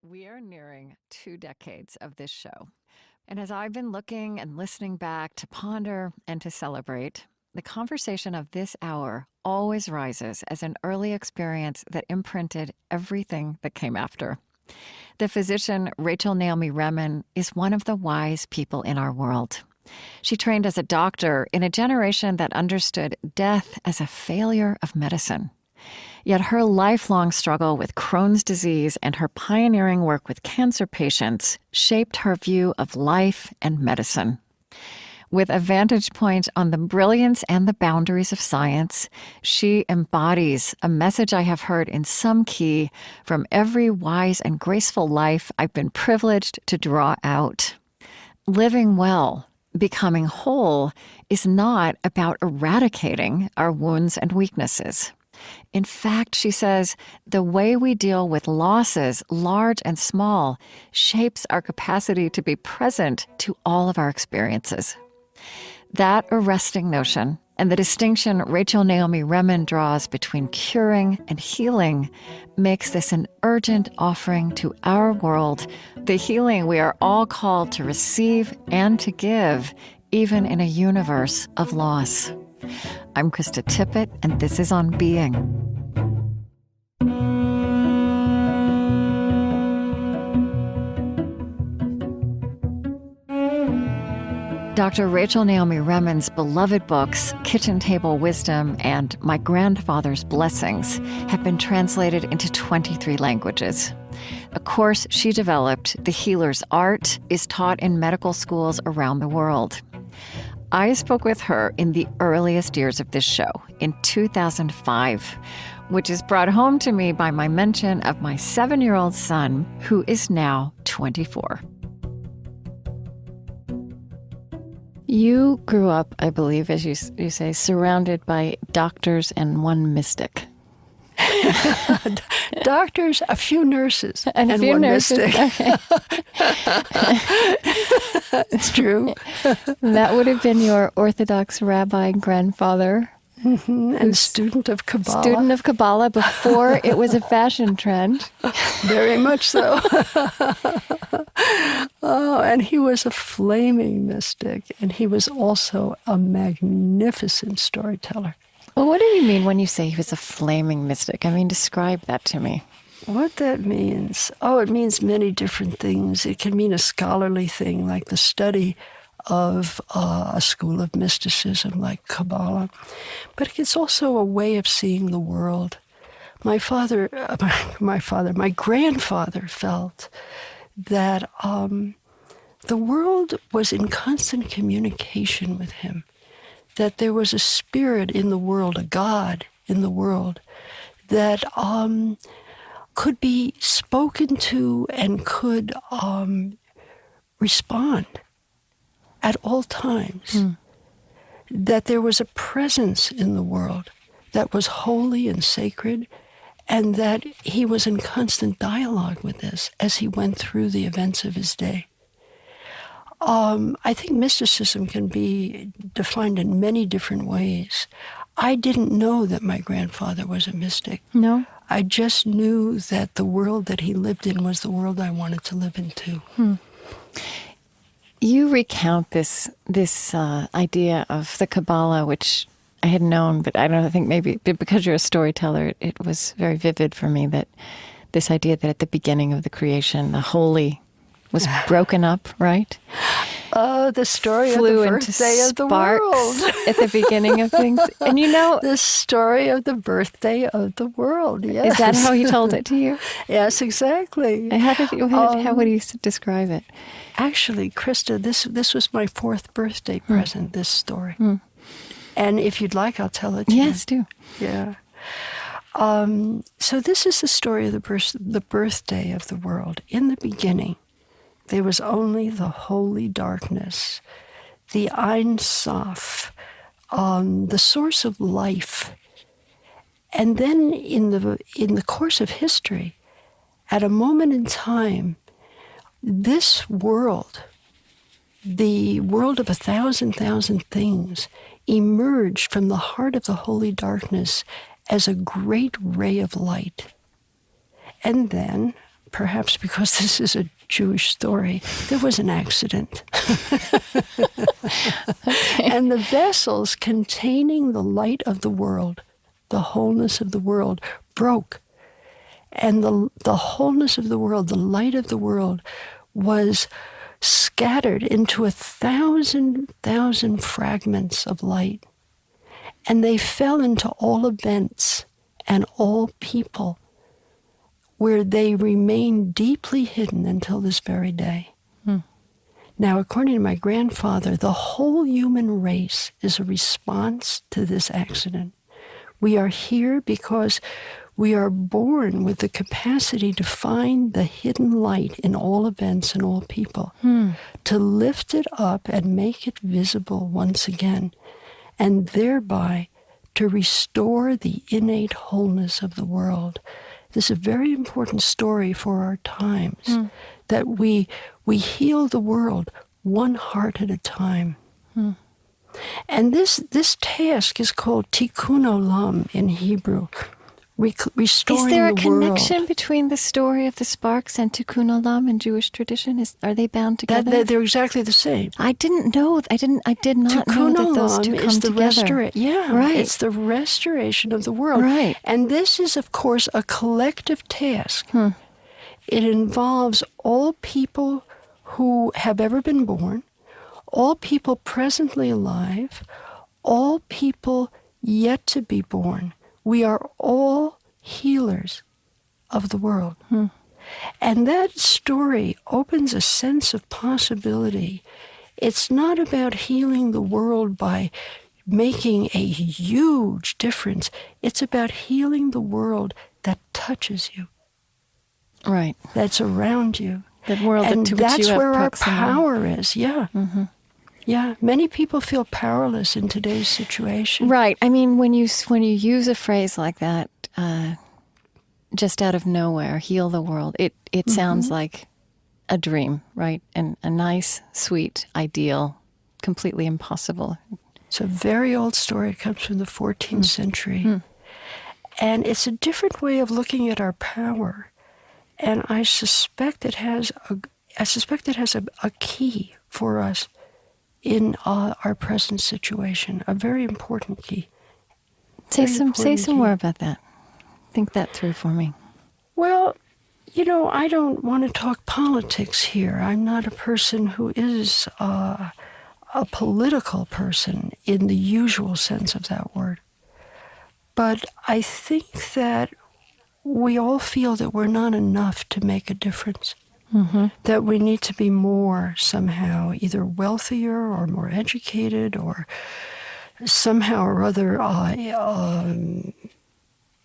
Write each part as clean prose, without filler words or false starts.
We are nearing 2 decades of this show. And as I've been looking and listening back to ponder and to celebrate, the conversation of this hour always rises as an early experience that imprinted everything that came after. The physician Rachel Naomi Remen is one of the wise people in our world. She trained as a doctor in a generation that understood death as a failure of medicine. Yet her lifelong struggle with Crohn's disease and her pioneering work with cancer patients shaped her view of life and medicine. With a vantage point on the brilliance and the boundaries of science, she embodies a message I have heard in some key from every wise and graceful life I've been privileged to draw out. Living well, becoming whole, is not about eradicating our wounds and weaknesses. In fact, she says, the way we deal with losses, large and small, shapes our capacity to be present to all of our experiences. That arresting notion and the distinction Rachel Naomi Remen draws between curing and healing makes this an urgent offering to our world, the healing we are all called to receive and to give, even in a universe of loss. I'm Krista Tippett, and this is On Being. Dr. Rachel Naomi Remen's beloved books, Kitchen Table Wisdom and My Grandfather's Blessings, have been translated into 23 languages. A course she developed, The Healer's Art, is taught in medical schools around the world. I spoke with her in the earliest years of this show, in 2005, which is brought home to me by my mention of my 7-year-old son, who is now 24. You grew up, I believe, as you say, surrounded by doctors and one mystic. Doctors, a few nurses, and a few one nurses. mystic. Okay. It's true. That would have been your Orthodox rabbi grandfather. Mm-hmm. And student of Kabbalah. Student of Kabbalah before it was a fashion trend. Very much so. Oh, and he was a flaming mystic, and he was also a magnificent storyteller. Well, what do you mean when you say he was a flaming mystic? I mean, describe that to me. What that means? Oh, it means many different things. It can mean a scholarly thing, like the study of a school of mysticism like Kabbalah. But it's also a way of seeing the world. My grandfather felt that the world was in constant communication with him, that there was a spirit in the world, a God in the world, that could be spoken to and could respond at all times. That there was a presence in the world that was holy and sacred, and that he was in constant dialogue with this as he went through the events of his day. I think mysticism can be defined in many different ways. I didn't know that my grandfather was a mystic. No? I just knew that the world that he lived in was the world I wanted to live in too. You recount this idea of the Kabbalah, which I had known, but I don't think maybe because you're a storyteller, it was very vivid for me that this idea that at the beginning of the creation, the holy was broken up, right? Oh, the story Flew of the into birthday of the sparks world. at the beginning of things. And you know... The story of the birthday of the world, yes. Is that how he told it to you? Yes, exactly. How would you describe it? Actually, Krista, this was my 4th birthday present, this story. And if you'd like, I'll tell it to you. Yes, do. Yeah. So this is the story of the birthday of the world. In the beginning, there was only the holy darkness, the Ein Sof, the source of life. And then in the course of history, at a moment in time, this world, the world of 1,000 things, emerged from the heart of the holy darkness as a great ray of light. And then, perhaps because this is a Jewish story, there was an accident. And the vessels containing the light of the world, the wholeness of the world, broke. And the wholeness of the world, the light of the world, was scattered into 1,000 fragments of light. And they fell into all events and all people, where they remain deeply hidden until this very day. Now, according to my grandfather, the whole human race is a response to this accident. We are here because we are born with the capacity to find the hidden light in all events and all people, to lift it up and make it visible once again, and thereby to restore the innate wholeness of the world. This is a very important story for our times, that we heal the world one heart at a time. And this task is called tikkun olam in Hebrew, restoring the world. Is there a connection between the story of the sparks and tikkun olam in Jewish tradition? Are they bound together? They're exactly the same. I did not know that those two come together. Right. It's the restoration of the world. Right. And this is, of course, a collective task. It involves all people who have ever been born, all people presently alive, all people yet to be born. We are all healers of the world. And that story opens a sense of possibility. It's not about healing the world by making a huge difference. It's about healing the world that touches you. Right. That's around you. That world and to which that's you have where our proximity. power is. Yeah, many people feel powerless in today's situation. Right. I mean, when you use a phrase like that, just out of nowhere, heal the world, it sounds like a dream, right? And a nice, sweet ideal, completely impossible. It's a very old story. It comes from the 14th century. And it's a different way of looking at our power. And I suspect it has a key for us in our present situation, a very important key. Say some more about that. Think that through for me. Well, I don't want to talk politics here. I'm not a person who is a political person in the usual sense of that word. But I think that we all feel that we're not enough to make a difference. That we need to be more somehow, either wealthier or more educated or somehow or other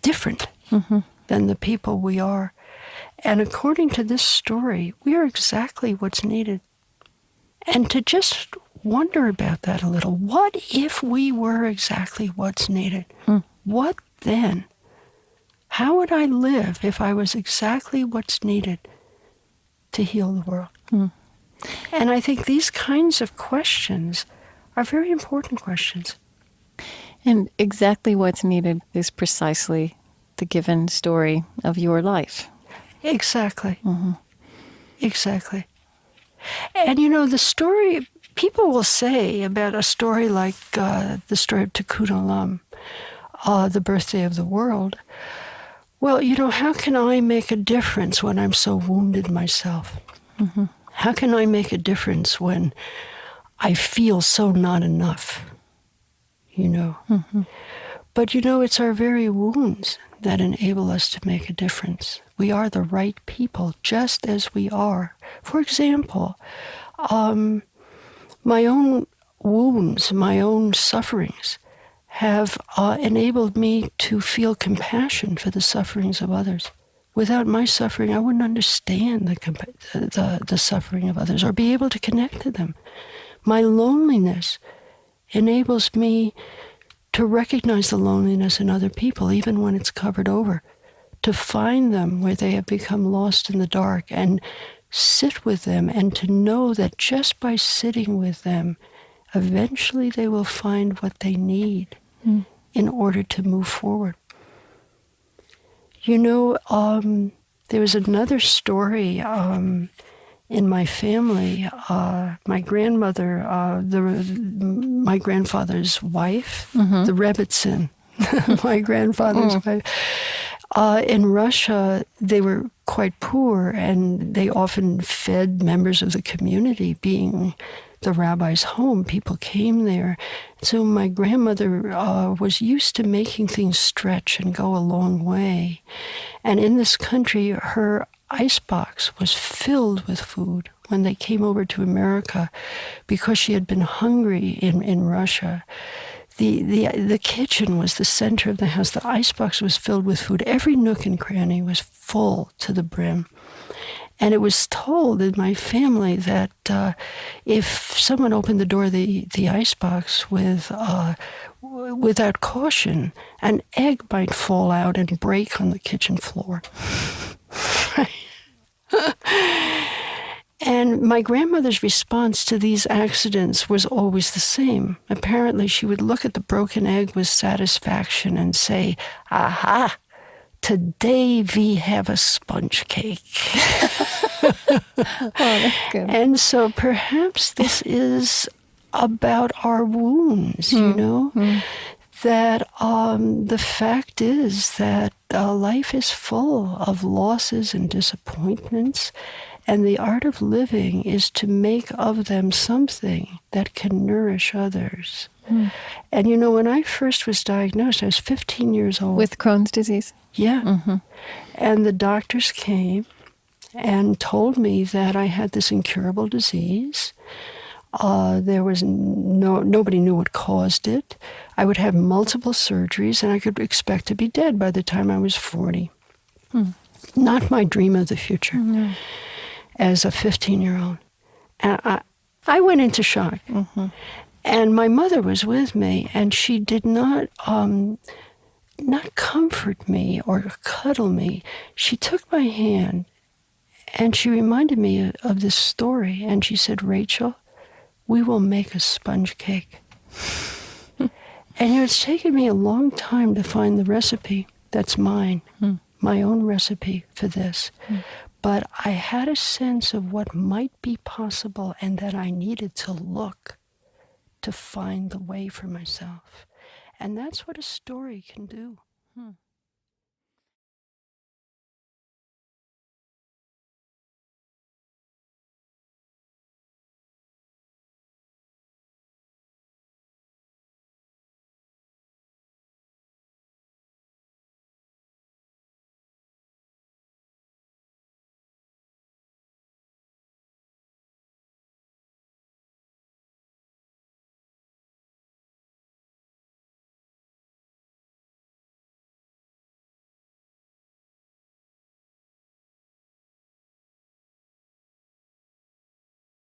different than the people we are. And according to this story, we are exactly what's needed. And to just wonder about that a little. What if we were exactly what's needed? What then? How would I live if I was exactly what's needed to heal the world? And I think these kinds of questions are very important questions. And exactly what's needed is precisely the given story of your life. Exactly. Exactly. And the story, people will say about a story like the story of Tikkun Olam, the birthday of the world, well, how can I make a difference when I'm so wounded myself? How can I make a difference when I feel so not enough? But it's our very wounds that enable us to make a difference. We are the right people, just as we are. For example, my own wounds, my own sufferings have enabled me to feel compassion for the sufferings of others. Without my suffering, I wouldn't understand the suffering of others or be able to connect to them. My loneliness enables me to recognize the loneliness in other people, even when it's covered over, to find them where they have become lost in the dark and sit with them, and to know that just by sitting with them, eventually they will find what they need in order to move forward. There was another story in my family. My grandmother, my grandfather's wife, the Rebbitzin, my grandfather's wife. In Russia, they were quite poor, and they often fed members of the community, being the rabbi's home. People came there. So my grandmother was used to making things stretch and go a long way. And in this country, her icebox was filled with food when they came over to America, because she had been hungry in Russia. The kitchen was the center of the house. The icebox was filled with food. Every nook and cranny was full to the brim. And it was told in my family that if someone opened the door of the icebox without caution, an egg might fall out and break on the kitchen floor. And my grandmother's response to these accidents was always the same. Apparently, she would look at the broken egg with satisfaction and say, "Aha, today we have a sponge cake." Oh, that's good. And so perhaps this is about our wounds, you know? That the fact is that life is full of losses and disappointments, and the art of living is to make of them something that can nourish others. And you know, when I first was diagnosed, I was 15 years old. With Crohn's disease? Yeah. And the doctors came and told me that I had this incurable disease. There was nobody knew what caused it. I would have multiple surgeries, and I could expect to be dead by the time I was 40. Not my dream of the future as a 15-year-old. And I went into shock. And my mother was with me, and she did not comfort me or cuddle me. She took my hand, and she reminded me of this story, and she said, "Rachel, we will make a sponge cake." And it's taken me a long time to find the recipe that's mine, my own recipe for this. But I had a sense of what might be possible, and that I needed to look to find the way for myself. And that's what a story can do.